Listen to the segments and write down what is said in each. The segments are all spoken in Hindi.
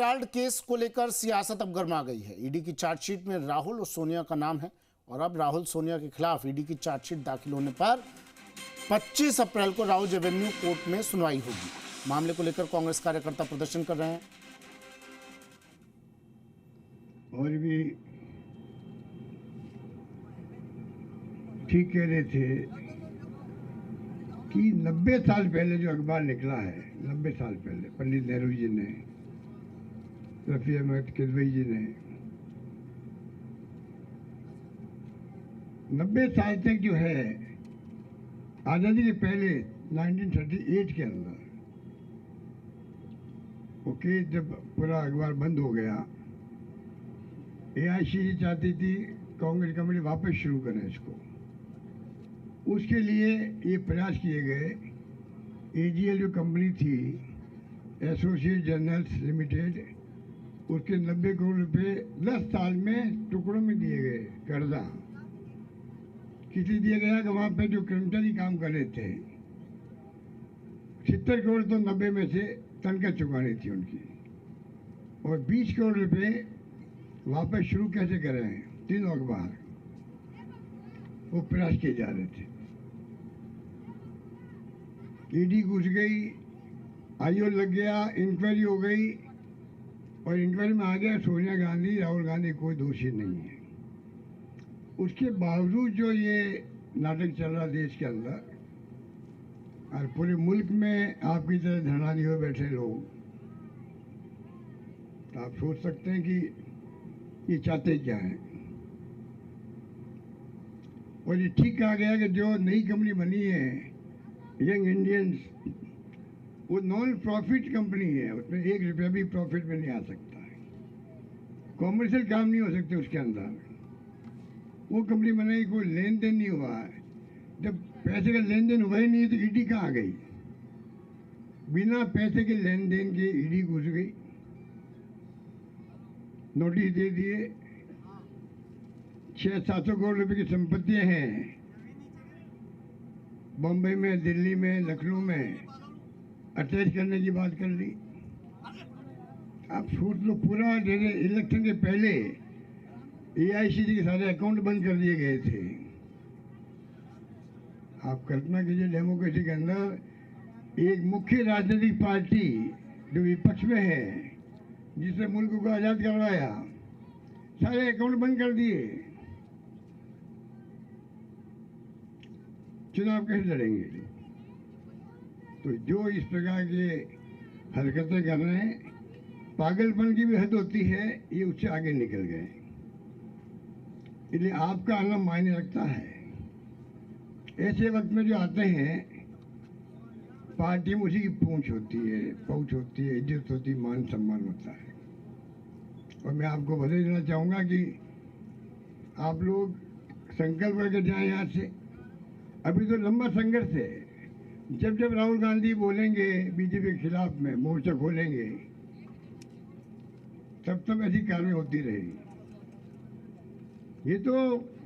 एमराल्ड केस को लेकर सियासत अब गर्मा गई है। ईडी की चार्जशीट में राहुल और सोनिया का नाम है और अब राहुल सोनिया के खिलाफ ईडी की चार्जशीट दाखिल होने पर 25 अप्रैल को राउज एवेन्यू कोर्ट में सुनवाई होगी। मामले को लेकर कांग्रेस कार्यकर्ता प्रदर्शन कर रहे हैं। और भी ठीक कह रहे थे कि 90 साल पहले जो अखबार निकला है, 90 साल पहले पंडित नेहरू जी ने, रफी अहमद किदवई जी ने 90 साल तक जो है आज़ादी के पहले 1938 के अंदर ओके, जब पूरा अखबार बंद हो गया, एआईसीसी चाहती थी कांग्रेस कमेटी वापस शुरू करें इसको। उसके लिए ये प्रयास किए गए। एजीएल जो कंपनी थी, एसोसिएट जर्नल्स लिमिटेड, उसके 90 करोड़ रुपए 10 साल में टुकड़ों में दिए गए। कर्जा किसी दिया गया कि वहां पे जो कर्मचारी काम कर रहे थे, 70 करोड़ तो 90 में से तनख्वाह चुकानी थी उनकी, और 20 करोड़ रुपए वापस शुरू कैसे करें, तीनों अखबार वो प्रयास किए जा रहे थे। ईडी घुस गई, आईओ लग गया, इंक्वायरी हो गई, और इंक्वायरी में आ गया सोनिया गांधी, राहुल गांधी कोई दोषी नहीं है। उसके बावजूद जो ये नाटक चल रहा देश के अंदर और पूरे मुल्क में आपकी तरह धरना लिए हुए बैठे लोग, तो आप सोच सकते हैं कि ये चाहते क्या है। और ये ठीक कहा गया कि जो नई कंपनी बनी है यंग इंडियंस, वो नॉन प्रॉफिट कंपनी है, उसमें 1 रुपया भी प्रॉफिट में नहीं आ सकता है, कॉमर्शियल काम नहीं हो सकते उसके अंदर। वो कंपनी बनाई, कोई लेन देन नहीं हुआ है। जब पैसे का लेन देन हुआ ही नहीं तो ईडी कहाँ आ गई? बिना पैसे के लेन देन के ईडी घुस गई, नोटिस दे दिए। 600-700 करोड़ रुपए की संपत्तियां हैं बम्बई में, दिल्ली में, लखनऊ में, अटैच करने की बात कर ली। आप सोच लो, पूरा जैसे इलेक्शन के पहले एआईसीसी के सारे अकाउंट बंद कर दिए गए थे। आप कल्पना कीजिए, डेमोक्रेसी के अंदर एक मुख्य राजनीतिक पार्टी जो विपक्ष में है, जिसने मुल्क को आजाद करवाया, सारे अकाउंट बंद कर दिए। चुनाव कैसे लड़ेंगे? तो जो इस प्रकार के हरकतें कर रहे हैं, पागलपन की भी हद होती है, ये उससे आगे निकल गए। इसलिए आपका आना मायने रखता है। ऐसे वक्त में जो आते हैं, पार्टी में उसी की पूंछ होती है, पहुंच होती है, इज्जत होती है, मान सम्मान होता है। और मैं आपको बधाई देना चाहूँगा कि आप लोग संकल्प करके जाएं यहाँ से। अभी तो लंबा संघर्ष है। जब जब राहुल गांधी बोलेंगे बीजेपी के खिलाफ में मोर्चा खोलेंगे, तब तब ऐसी कार्रवाई होती रहेगी। ये तो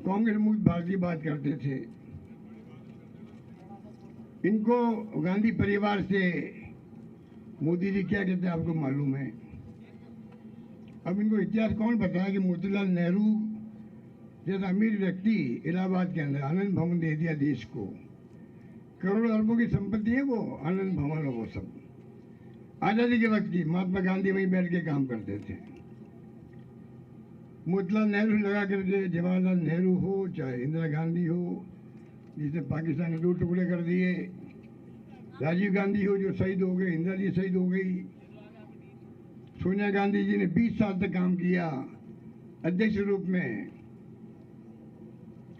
कांग्रेस मुक्त भारत की बात करते थे। इनको गांधी परिवार से मोदी जी क्या कहते हैं आपको मालूम है। अब इनको इतिहास कौन बताया कि मोतीलाल नेहरू जैसा अमीर व्यक्ति इलाहाबाद के अंदर आनंद भवन दे दिया देश को। करोड़ों अरबों की संपत्ति है वो आनंद भवन, वो सब आजादी के वक्त की। महात्मा गांधी वहीं बैठ के काम करते थे। मोतीलाल नेहरू लगा करके, जवाहरलाल नेहरू हो चाहे इंदिरा गांधी हो जिसने पाकिस्तान के 2 टुकड़े कर दिए, राजीव गांधी हो जो शहीद हो गए, इंदिरा जी शहीद हो गई, सोनिया गांधी जी ने 20 साल तक काम किया अध्यक्ष रूप में,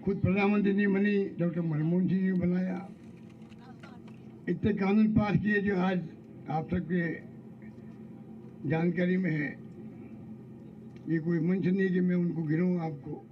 खुद प्रधानमंत्री नहीं बनी, डॉक्टर मनमोहन सिंह जी ने बनाया। इतने कानून पास किए जो आज आप सबके जानकारी में है। ये कोई मंच नहीं कि मैं उनको गिनूं आपको।